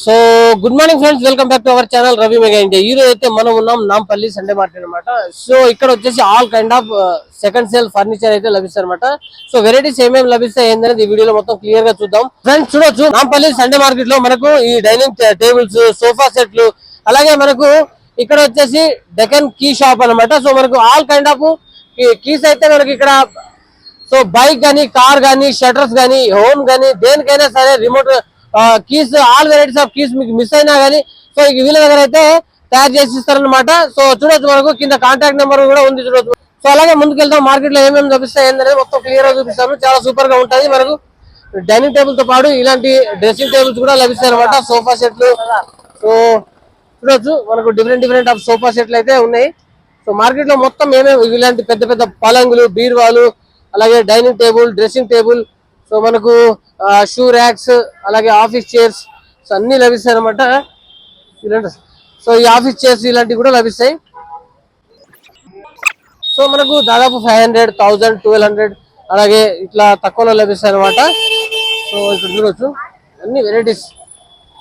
So good morning friends, welcome back to our channel Ravi mega India. ఈ రోజు అయితే మనం ఉన్నాం నాంపల్లి సండే మార్కెట్ అనమాట. సో ఇక్కడ వచ్చేసి all kind of second sale furniture అయితే లభిస్తాయి అనమాట. సో వెరైటీస్ ఏమేమి లభిస్తాయి ఏంటనేది ఈ వీడియోలో మొత్తం క్లియర్ గా చూద్దాం. ఫ్రెండ్స్ చూడొచ్చు, నాంపల్లి సండే మార్కెట్ లో మనకు ఈ డైనింగ్ టేబుల్స్, సోఫా సెట్లు, అలాగే మనకు ఇక్కడ వచ్చేసి డెకన్ కీ షాప్ అనమాట. సో మనకు ఆల్ కైండ్ ఆఫ్ కీస్ అయితే మనకి ఇక్కడ, సో బైక్ గానీ, కార్ గానీ, షటర్స్ గానీ, హోమ్ గానీ, దేనికైనా సరే remote keys, all varieties of keys మీకు మిస్ అయినా గానీ సో వీళ్ళ దగ్గర అయితే తయారు చేసి ఇస్తారనమాట. సో చూడొచ్చు, మనకు కింద కాంటాక్ట్ నెంబర్ కూడా ఉంది చూడొచ్చు. సో అలాగే ముందుకెళ్తాం, మార్కెట్ లో ఏమేమి లభిస్తాయి ఏంటనేది మొత్తం క్లియర్ గా చూపిస్తాను. చాలా సూపర్ గా ఉంటుంది. మనకు డైనింగ్ టేబుల్ తో పాటు ఇలాంటి డ్రెస్సింగ్ టేబుల్స్ కూడా లభిస్తాయి అనమాట. సోఫా సెట్లు, సో చూడొచ్చు మనకు డిఫరెంట్ ఆఫ్ సోఫా సెట్లు అయితే ఉన్నాయి. సో మార్కెట్ లో మొత్తం ఏమేమి ఇలాంటి పెద్ద పెద్ద పలంగులు, బీరువాలు, అలాగే dining table, dressing table, so మనకు షూ ర్యాక్స్, అలాగే ఆఫీస్ చైర్స్, సో అన్ని లభిస్తాయి అనమాట. సో ఈ ఆఫీస్ చైర్స్ ఇలాంటివి కూడా లభిస్తాయి. సో మనకు దాదాపు 500, 1000, 1200 అలాగే ఇట్లా తక్కువలో లభిస్తాయి అనమాట. సో ఇక్కడ చూడొచ్చు అన్ని వెరైటీస్.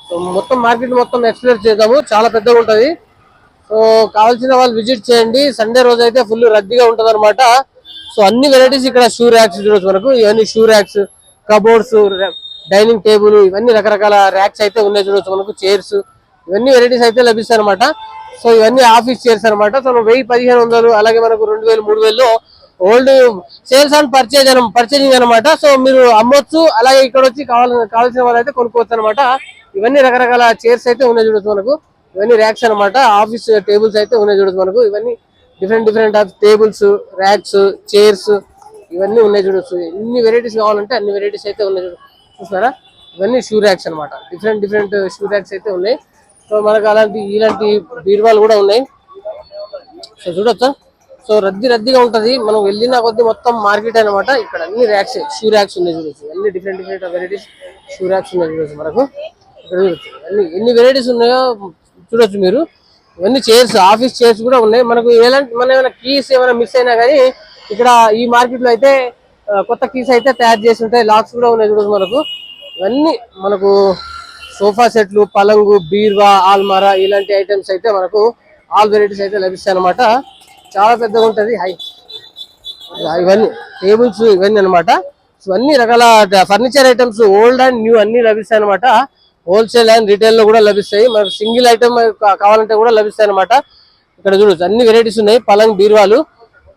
సో మొత్తం మార్కెట్ మొత్తం ఎక్స్ప్లోర్ చేద్దాము, చాలా పెద్దగా ఉంటుంది. సో కావాల్సిన వాళ్ళు విజిట్ చేయండి. సండే రోజు అయితే ఫుల్ రద్దీగా ఉంటుంది అనమాట. సో అన్ని వెరైటీస్ ఇక్కడ షూ ర్యాక్స్ చూడొచ్చు, మనకు ఇవన్నీ shoe racks, cupboards, dining table, ఇవన్నీ రకరకాల ర్యాక్స్ అయితే ఉన్నాయి చూడొచ్చు. మనకు చైర్స్, ఇవన్నీ వెరైటీస్ అయితే లభిస్తాయి అనమాట. సో ఇవన్నీ ఆఫీస్ చైర్స్ అనమాట. సో 1000-1500 అలాగే మనకు 2000, 3000 ఓల్డ్ సేల్స్ అండ్ పర్చేజింగ్ అనమాట. సో మీరు అమ్మొచ్చు, అలాగే ఇక్కడ వచ్చి కావాల్సిన వాళ్ళు అయితే కొనుక్కోవచ్చు అనమాట. ఇవన్నీ రకరకాల చైర్స్ అయితే ఉన్నాయి చూడొచ్చు. మనకు ఇవన్నీ ర్యాక్స్ అనమాట. ఆఫీస్ టేబుల్స్ అయితే ఉన్నాయి చూడొచ్చు. మనకు ఇవన్నీ different of tables, racks, chairs ఇవన్నీ ఉన్నాయి చూడొచ్చు. ఎన్ని వెరైటీస్ కావాలంటే అన్ని వెరైటీస్ అయితే ఉన్నాయి చూస్తున్నారా. ఇవన్నీ షూ ర్యాక్స్ అనమాట. డిఫరెంట్ షూ ర్యాక్స్ అయితే ఉన్నాయి. సో మనకు ఇలాంటి బీరువాలు కూడా ఉన్నాయి. సో చూడొచ్చా, సో రద్దీగా ఉంటది. మనం వెళ్ళిన కొద్ది మొత్తం మార్కెట్ అనమాట. ఇక్కడ అన్ని ర్యాక్స్, షూ ర్యాక్స్ ఉన్నాయి చూడొచ్చు. అన్ని డిఫరెంట్ వెరైటీస్ షూ ర్యాక్స్ ఉన్నాయి చూడొచ్చు. మనకు ఇక్కడ చూడొచ్చు ఎన్ని వెరైటీస్ ఉన్నాయో చూడొచ్చు మీరు. ఇవన్నీ చైర్స్, ఆఫీస్ చైర్స్ కూడా ఉన్నాయి. మనకు ఏమైనా కీస్ ఏమైనా మిస్ అయినా కానీ ఇక్కడ ఈ మార్కెట్ లో అయితే కొత్త కీస్ అయితే తయారు చేసి ఉంటాయి. లాక్స్ కూడా ఉన్నాయి చూడొచ్చు. మనకు ఇవన్నీ మనకు సోఫా సెట్లు, పలంగు, బీర్వా, ఆల్మారా ఇలాంటి ఐటమ్స్ అయితే మనకు ఆల్ వెరైటీస్ అయితే లభిస్తాయి అనమాట. చాలా పెద్దగా ఉంటది. ఇవన్నీ టేబుల్స్ ఇవన్నీ అనమాట. ఇవన్నీ రకాల furniture items old and new అన్ని లభిస్తాయి అనమాట. హోల్సేల్ అండ్ రీటైల్ లో కూడా లభిస్తాయి. మనకు సింగిల్ ఐటమ్ కావాలంటే కూడా లభిస్తాయి అనమాట. ఇక్కడ చూడొచ్చు అన్ని వెరైటీస్ ఉన్నాయి. పలంగ్, బీరువాలు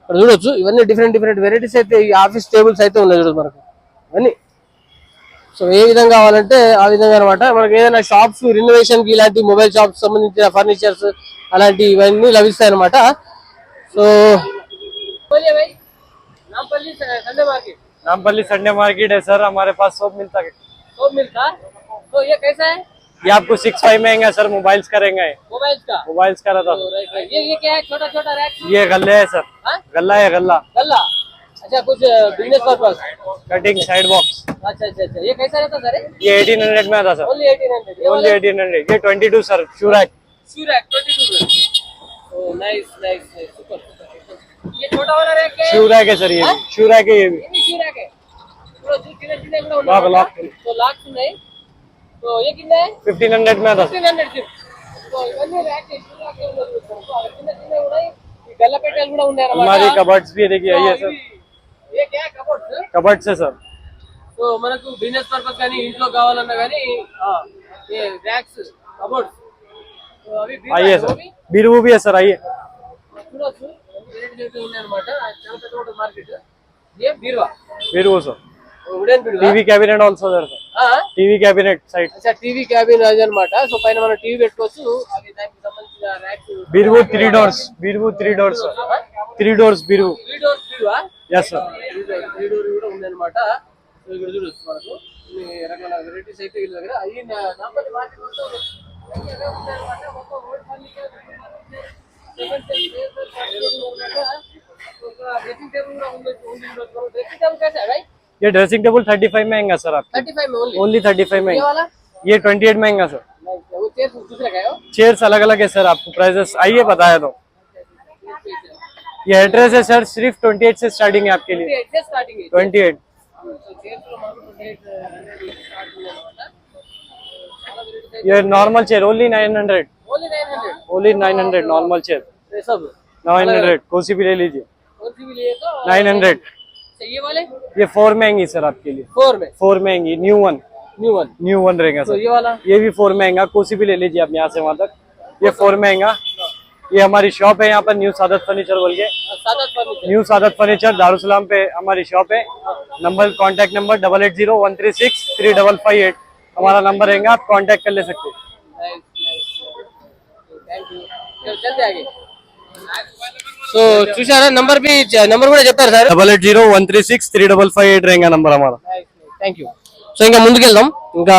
ఇక్కడ చూడొచ్చు. ఇవన్నీ డిఫరెంట్ వెరైటీస్ అయితే ఈ ఆఫీస్ టేబుల్స్ అయితే ఉన్నాయి చూడొచ్చు మనకు ఇవన్నీ. సో ఏ విధంగా కావాలంటే ఆ విధంగా అనమాట. మనకి ఏదైనా షాప్స్ రినోవేషన్ కి, ఇలాంటి మొబైల్ షాప్స్ సంబంధించిన ఫర్నిచర్స్ అలాంటి ఇవన్నీ లభిస్తాయి అనమాట. సో नामपल्ली संडे मार्केट है सर, हमारे पास सब मिलता है। तो ये कैसा है? ये आपको 6.5 में आएंगे सर। मोबाइल्स करेंगे, मोबाइल्स का रहता। ये क्या है? छोटा रैक? ये गल्ले है सर। गल्ला है, गल्ला। अच्छा, कुछ business purpose? Cutting side box. अच्छा, ये कैसा रहता सर? ये 1800 में आता सर। ओनली 1800? ओनली 1800। ये 22 sir, shoe rack 22। Oh nice, super. ये छोटा वाला रैक है? शू रैक है सर। ये शू रैक है। ये भी शू रैक है। लॉक तो लॉक नहीं। तो ये कितना है? 1500 में आता सर। 1500 सिर्फ। तो इवన్నీ रैक है, शू रैक है। तो చిన్న కూడా ఈ గల్ల పెట్టెలు కూడా ఉన్నాయి అన్నమాట. हमारी कबर्ड्स भी देखिए ये सर। ये क्या है? कबर्ड्स है सर। సో మనకు బిజినెస్ పర్పస్ కానీ ఇంట్లో కావాలన్నా కానీ ये रैक्स, कबर्ड्स, तो अभी आइए सर, बीरवू भी है सर। आइए చూడొచ్చు వెరైటీస్ అయితే ఉన్నాయి అన్నమాట. చాలా పెద్ద ఉంటుంది మార్కెట్. ये बीरवू सर। వుడెన్ బీరువా. TV cabinet also sir. TV cabinet side. अच्छा, టీవీ క్యాబిన్ అది అన్నమాట. సో పైన మనం టీవీ పెట్టుకోవచ్చు. అవి దానికి సంబంధించిన ర్యాక్స్. बीरवू 3 डोर्स। बीरवू 3 डोर्स सर। 3 डोर्स बीरवू। 3 డోర్స్ బీరువా? Yes sir. 3 డోర్ కూడా ఉంది అన్నమాట. సో ఇక్కడ చూడొచ్చు మనకు ఇన్ని రకాల వెరైటీస్ అయితే వీళ్ళ దగ్గర. అవి నాంపల్లి మార్కెట్ మొత్తం ఉంటాయన్నమాట. మొత్తం రోడ్ ఫర్నిచర్, డ్రెస్సింగ్ టేబుల్ కూడా ఉంది. డ్రెస్సింగ్ టేబుల్ कैसा है भाई? ये ड्रेसिंग टेबल 35 में आएगा सर। आप 35 में ओनली 35 में। ये वाला? ये 28 में आएगा सर। वो चेयर दूसरा का है? चेयर्स अलग अलग है सर। आपको प्राइसेस आइए बताया तो। ये एड्रेस है सर, सिर्फ 28 से स्टार्टिंग है आपके लिए। 28 से स्टार्टिंग है। 28। సో చైర్స్ లో మనకు 28 స్టార్ట్ ఉంది అన్నమాట. చాలా వెరైటీస్ ये normal chair only 900, only 900 only 900 normal chair ये सब 900, कोई सी भी ले लीजिए कौन सी भी लिए तो 900। चाहिए वाले ये 4 में आएंगी सर आपके लिए, 4 में 4 में आएंगी, न्यू वन न्यू वन रहेगा तो सर। ये वाला ये भी 4 में आएगा, कोई सी भी ले लीजिए आप यहाँ से वहाँ तक, ये 4 में आएगा। ये हमारी शॉप है यहाँ पर न्यू सादत फर्नीचर बोल के, सादा फर्नीचर न्यू सादत फर्नीचर दारुसलाम पे हमारी शॉप है। नंबर कांटेक्ट नंबर 8801363558 हमारा नंबर रहेगा, आप कांटेक्ट कर ले सकते हैं। थैंक यू चलते आगे సో చూసారా నంబర్ కూడా చెప్పారు సార్ 8801363558 रहेगा नंबर हमारा। థ్యాంక్ యూ సో ఇంకా ముందుకెళ్దాం ఇంకా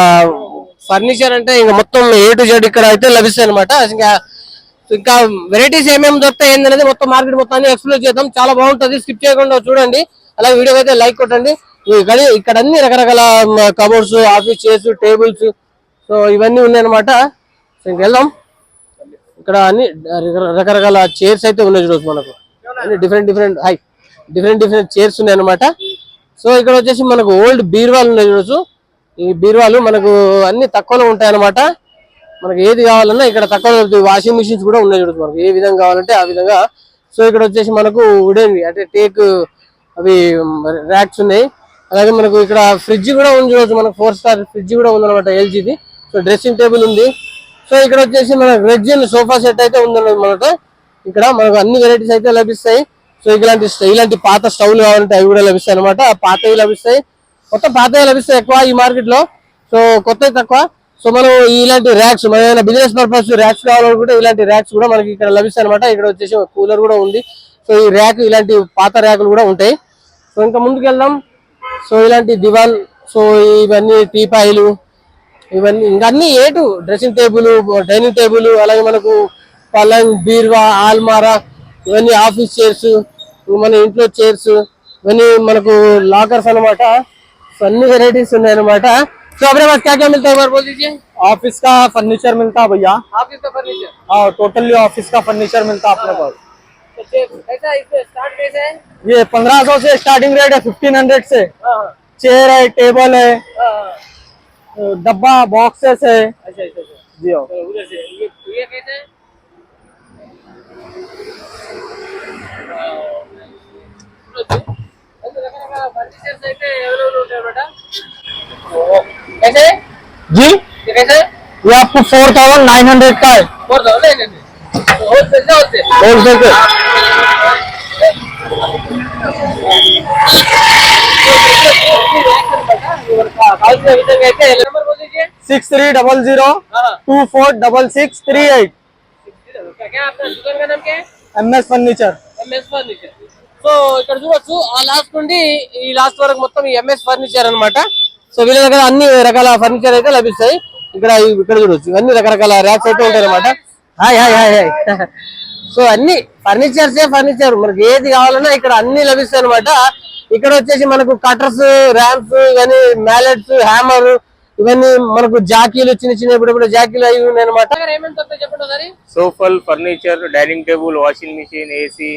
ఫర్నిచర్ అంటే ఇంకా మొత్తం A to Z ఇక్కడ అయితే లభిస్తాయి అనమాట ఇంకా వెరైటీస్ ఏమేమి దొరుకుతాయి ఏంటనేది మొత్తం మార్కెట్ మొత్తాన్ని ఎక్స్ప్లోర్ చేద్దాం చాలా బాగుంటుంది స్కిప్ చేయకుండా చూడండి అలాగే వీడియోకి అయితే లైక్ కొట్టండి ఇక్కడ అన్ని రకరకాల cupboards office chairs tables so ఇవన్నీ ఉన్నాయన్నమాట సో ఇంకెళ్దాం ఇక్కడ అన్ని రకరకాల చైర్స్ అయితే ఉన్నాయి చూడొచ్చు మనకు అన్ని డిఫరెంట్ చైర్స్ ఉన్నాయి అనమాట సో ఇక్కడ వచ్చేసి మనకు ఓల్డ్ బీర్వాలు ఉన్నాయి చూడొచ్చు ఈ బీర్వాలు మనకు అన్ని తక్కువలో ఉంటాయి అనమాట మనకి ఏది కావాలన్నా ఇక్కడ తక్కువ వాషింగ్ మిషన్స్ కూడా ఉన్నాయి చూడొచ్చు మనకు ఏ విధంగా కావాలంటే ఆ విధంగా సో ఇక్కడ వచ్చేసి మనకు వుడెన్ అంటే టేక్ అవి ర్యాక్స్ ఉన్నాయి అలాగే మనకు ఇక్కడ ఫ్రిడ్జ్ కూడా ఉంది చూడొచ్చు మనకు 4 స్టార్ ఫ్రిడ్జ్ కూడా ఉంది అనమాట LGది సో డ్రెస్సింగ్ టేబుల్ ఉంది సో ఇక్కడ వచ్చేసి మనకు రెగ్జిన్ సోఫా సెట్ అయితే ఉందన్నమాట ఇక్కడ మనకు అన్ని వెరైటీస్ అయితే లభిస్తాయి సో ఇలాంటి పాత స్టవ్లు కావాలంటే అవి కూడా లభిస్తాయి అనమాట పాతవి లభిస్తాయి మొత్తం పాతవి లభిస్తాయి ఎక్కువ ఈ మార్కెట్ లో సో కొత్తవి తక్కువ సో మనం ఇలాంటి ర్యాక్స్ మన ఏదైనా బిజినెస్ పర్పస్ ర్యాక్స్ కావాలనుకుంటే ఇలాంటి ర్యాక్స్ కూడా మనకి ఇక్కడ లభిస్తాయి అనమాట ఇక్కడ వచ్చేసి కూలర్ కూడా ఉంది సో ఈ ర్యాక్ ఇలాంటి పాత ర్యాకులు కూడా ఉంటాయి సో ఇంకా ముందుకు వెళ్దాం సో ఇలాంటి దివాన్ సో ఇవన్నీ టీపాయిలు ఇవన్నీ ఇంకా అన్ని ఏటు డ్రెస్సింగ్ టేబుల్ డైనింగ్ టేబుల్ అలాగే మనకు పలంగ్ బీర్వా ఆల్మారా ఇవన్నీ ఆఫీస్ చైర్స్ మన ఇంట్లో చైర్స్ ఇవన్నీ మనకు లాకర్స్ అనమాట సో అన్ని వెరైటీస్ ఉన్నాయి అనమాట సో अपने पास क्या क्या मिलता है एक बार बोल दीजिए ऑफिस का फर्नीचर मिलता है भैया, ऑफिस का फर्नीचर हाँ टोटली ऑफिस का फर्नीचर मिलता है अपने पास। कैसा इसमें स्टार्ट कैसे है ये 1500 से स्टार्टिंग रेट है, 1500 से चेयर है, टेबल है, डब्बा बॉक्सेस है। अच्छा अच्छा अच्छा जी हाँ। तो उधर से ये कैसे है फर्नीचर అయితే అవైలబుల్ ఉంటాయి బేటా कैसे जी ये कैसे ये आपको 4900 का है, 4000 होलसेल से होलसेल के। नंबर बोल दीजिए 6300246638 क्या आपका दुकान का नाम क्या है MS furniture. MS furniture so ఇక్కడ చూడొచ్చు ఆ లాస్ట్ నుండి ఈ లాస్ట్ వరకు మొత్తం ఈ ఎంఎస్ ఫర్నిచర్ అన్నమాట సో వీళ్ళ దగ్గర అన్ని రకాల ఫర్నిచర్ అయితే లభిస్తాయి ఇక్కడ చూడొచ్చు అన్ని రకరకాల ర్యాక్స్ అయితే ఉంటాయి అనమాట hi hi hi hi so అన్ని ఫర్నిచర్ మనకి ఏది కావాలన్నా ఇక్కడ అన్ని లభిస్తాయి అనమాట ఇక్కడ వచ్చేసి మనకు కటర్స్ ర్యాంప్స్ ఇవన్నీ మ్యాలెట్స్ హ్యామర్ ఇవన్నీ మనకు జాకీలు చిన్న ఇప్పుడు జాకీలు అవి ఉన్నాయి అనమాట ఏమేమి దొరుకుతాయి చెప్పండి ఒకసారి sofa furniture dining table washing machine AC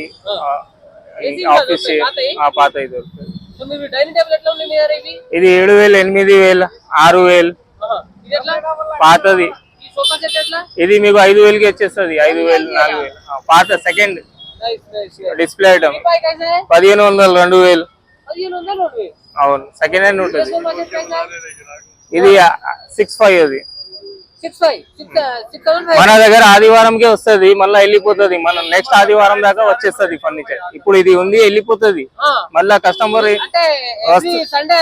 office పాత ఇది సో మీ డైనింగ్ టేబుల్ ఎట్లా ఉంది మీ దగ్గర ఇవి ఇది 7000 8000 6000 ఇది ఎట్లా పాతది ఈ సోఫా సెట్ ఎట్లా ఇది మీకు 5000 కి వచ్చేస్తుంది 5000 4000 పాత సెకండ్ నైస్ డిస్ప్లే ఐటమ్ ఈ బైక్ कैसे है 1500 2000 1500 నోట్ అవును సెకండ్ హ్యాండ్ ఉంటుంది సోఫా సెట్ कैसा ఇది 65 అది 65 మన దగ్గర ఆదివారంకే వస్తది మళ్ళీ వెళ్ళిపోతుంది మన నెక్స్ట్ ఆదివారం దాకా వచ్చేస్తుంది ఫర్నిచర్ ఇప్పుడు ఇది ఉంది వెళ్ళిపోతుంది మళ్ళా కస్టమర్ అంటే ఎవ్రీ సండే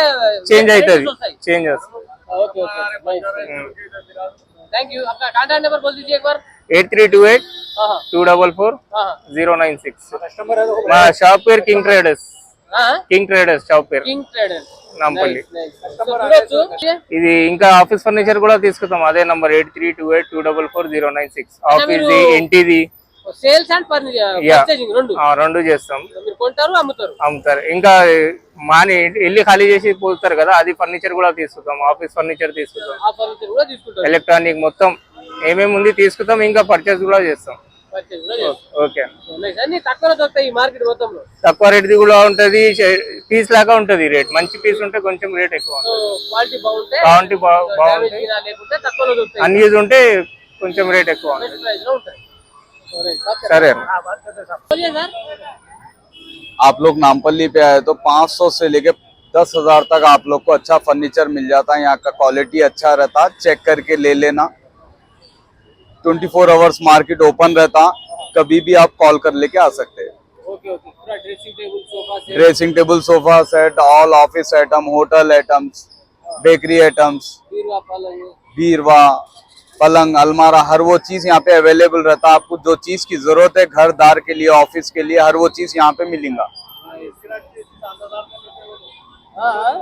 చేంజ్ అవుతుంది చేంజ్ అవుతుంది ओके ओके थैंक यू आपका कांटेक्ट नंबर बोल दीजिए एक बार 8328 हां 244 हां 096 మా షాప్ పేరు కింగ్ ట్రేడర్స్ షాప్ పేరు किंग ट्रेडर నాంపల్లి చూడొచ్చు ఇది ఇంకా ఆఫీస్ ఫర్నిచర్ కూడా తీసుకుంటాం అదే నంబర్ 8328 244 096 ఆఫీస్ ది ఇంటిది సేల్స్ అండ్ పర్చేసింగ్ రెండు చేస్తాం మీరు కొంటారు అమ్ముతారు ఇంకా మాని ఇల్లు ఖాళీ చేసి పోతారు కదా అది ఫర్నిచర్ కూడా తీసుకుంటాం ఆఫీస్ ఫర్నిచర్ తీసుకుంటాం ఆ ఫర్నిచర్ కూడా తీసుకుంటారు ఎలక్ట్రానిక్ మొత్తం ఏమేమి ఉంది తీసుకుంటాం ఇంకా పర్చేస్ కూడా చేస్తాం పర్చేజ్ కూడా చేసుకోవచ్చు. Okay Nice. అన్ని తక్కువ దొరుకుతాయి ఈ మార్కెట్ మొత్తంలో. తక్కువ రేట్ది కూడా ఉంటది, పీస్ లాగా ఉంటది రేట్. మంచి పీస్ ఉంటే కొంచెం రేట్ ఎక్కువ సో క్వాలిటీ బాగుంటే బాగుంటే డ్యామేజ్ బాగుంటాయి, లేకుంటే తక్కువలో దొరుకుతాయి. అన్యూజ్ ఉంటే కొంచెం రేట్ ఎక్కువ ఉంటుంది. బెస్ట్ ప్రైస్ లో ఉంటాయి. సరే बोलिए सर. आप लोग नामपल्ली पे आए तो 500 से लेके 10,000 तक आप लोग को अच्छा फर्नीचर मिल जाता है। यहाँ का क्वालिटी अच्छा रहता, चेक करके ले लेना। 24 आवर्स मार्केट ओपन रहता, कभी भी आप कॉल कर लेके आ सकते हैं। Okay okay. पूरा dressing table sofa set, dressing table, sofa set, all office item, hotel items, bakery items, बीरवा पलंग. बीरवा, पलंग, अलमारा, हर वो चीज यहाँ पे अवेलेबल रहता। आपको जो चीज की जरूरत है घर दार के लिए, ऑफिस के लिए, हर वो चीज यहाँ पे मिलेगा। हाँ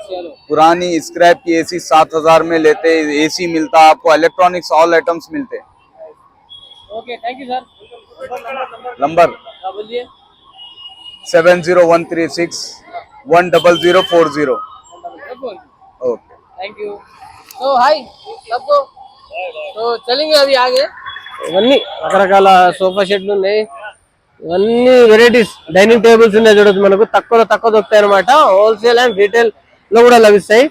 चलो. पुरानी स्क्रैप की एसी 7,000 में लेते, एसी मिलता आपको, इलेक्ट्रॉनिक्स ऑल आइटम्स मिलते। Okay thank you sir. Number हाँ बोलिए. 7013610040। Okay thank you. तो हाय सबको. तो चलेंगे अभी आगे. ఇవన్నీ రకరకాల సోఫా సెట్లు ఉన్నాయి, ఇవన్నీ వెరైటీస్. డైనింగ్ టేబుల్స్ ఉన్నాయి చూడొచ్చు, మనకు తక్కువ దొరుకుతాయి అనమాట. హోల్సేల్ అండ్ రీటైల్ లో కూడా లభిస్తాయి.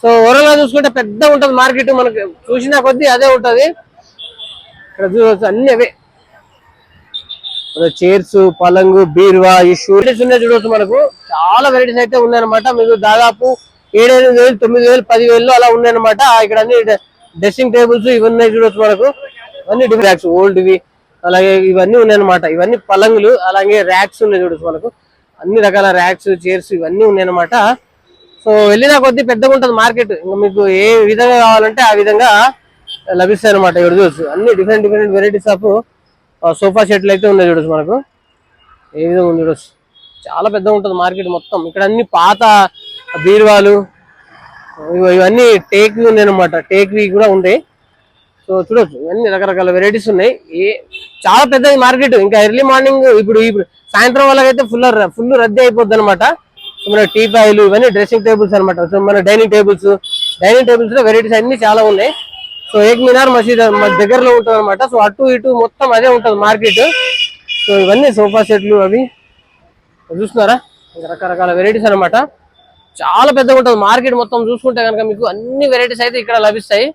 సో ఓవరాల్ గా చూసుకుంటే పెద్ద ఉంటది మార్కెట్, మనకు చూసిన కొద్దీ అదే ఉంటది. ఇక్కడ చూడవచ్చు అన్ని అవే చైర్స్, పలంగు, బీరువా, ఈ షూస్ ఉన్నాయి చూడవచ్చు. మనకు చాలా వెరైటీస్ అయితే ఉన్నాయన్నమాట. మీకు దాదాపు 7,000, 9,000, 10,000 అలా ఉన్నాయన్నమాట. ఇక్కడ అన్ని డ్రెస్సింగ్ టేబుల్స్ ఇవన్నీ చూడొచ్చు. మనకు అన్ని డిఫరెంట్ ఓల్డ్వి అలాగే ఇవన్నీ ఉన్నాయన్నమాట. ఇవన్నీ పలంగులు, అలాగే ర్యాక్స్ ఉన్నాయి చూడొచ్చు. మనకు అన్ని రకాల ర్యాక్స్, చైర్స్ ఇవన్నీ ఉన్నాయన్నమాట. సో వెళ్ళిన కొద్దీ పెద్దగా ఉంటుంది మార్కెట్. ఇంకా మీకు ఏ విధంగా కావాలంటే ఆ విధంగా లభిస్తాయి అనమాట. ఇక్కడ చూడొచ్చు అన్ని డిఫరెంట్ వెరైటీస్ ఆఫ్ సోఫా సెట్లు అయితే ఉన్నాయి చూడొచ్చు. మనకు ఏ విధంగా ఉంది చూడొచ్చు, చాలా పెద్దగా ఉంటుంది మార్కెట్ మొత్తం. ఇక్కడ అన్ని పాత బీరువాలు ఇవన్నీ టేక్వి ఉన్నాయి అనమాట, టేక్వి కూడా ఉంటాయి. సో చూడొచ్చు ఇవన్నీ రకరకాల వెరైటీస్ ఉన్నాయి. చాలా పెద్దది మార్కెట్. ఇంకా ఎర్లీ మార్నింగ్ ఇప్పుడు సాయంత్రం వాళ్ళకైతే ఫుల్ రద్దీ అయిపోద్ది అనమాట. మన టీపాయిలు ఇవన్నీ డ్రెస్సింగ్ టేబుల్స్ అనమాట. సో మన డైనింగ్ టేబుల్స్ లో వెరైటీస్ అన్ని చాలా ఉన్నాయి. సో ఏక్ మినార్ మసీద్ దగ్గరలో ఉంటుంది అనమాట. సో అటు ఇటు మొత్తం అదే ఉంటుంది మార్కెట్. సో ఇవన్నీ సోఫా సెట్లు అవి చూస్తున్నారా, రకరకాల వెరైటీస్ అనమాట. చాలా పెద్దగా ఉంటుంది మార్కెట్ మొత్తం. చూసుకుంటే కనుక మీకు అన్ని వెరైటీస్ అయితే ఇక్కడ లభిస్తాయి.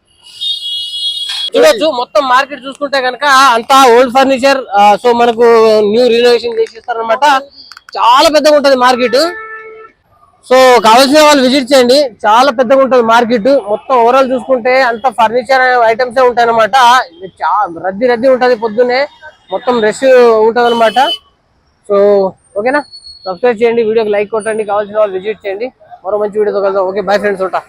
చూడొచ్చు మొత్తం మార్కెట్ చూసుకుంటే కనుక అంతా ఓల్డ్ ఫర్నిచర్. సో మనకు న్యూ రినోవేషన్ చేసిస్తారు అనమాట. చాలా పెద్దగా ఉంటుంది మార్కెట్. సో కావాల్సిన వాళ్ళు విజిట్ చేయండి, చాలా పెద్దగా ఉంటుంది మార్కెట్ మొత్తం. ఓవరాల్ చూసుకుంటే అంత ఫర్నిచర్ ఐటమ్సే ఉంటాయి అనమాట. రద్దీ ఉంటుంది పొద్దున్నే, మొత్తం రష్ ఉంటుంది అనమాట. సో ఓకేనా, సబ్స్క్రైబ్ చేయండి, వీడియోకి లైక్ కొట్టండి, కావాల్సిన వాళ్ళు విజిట్ చేయండి. మరో మంచి వీడియోతో కలుద్దాం. Okay bye friends. ఉంటా.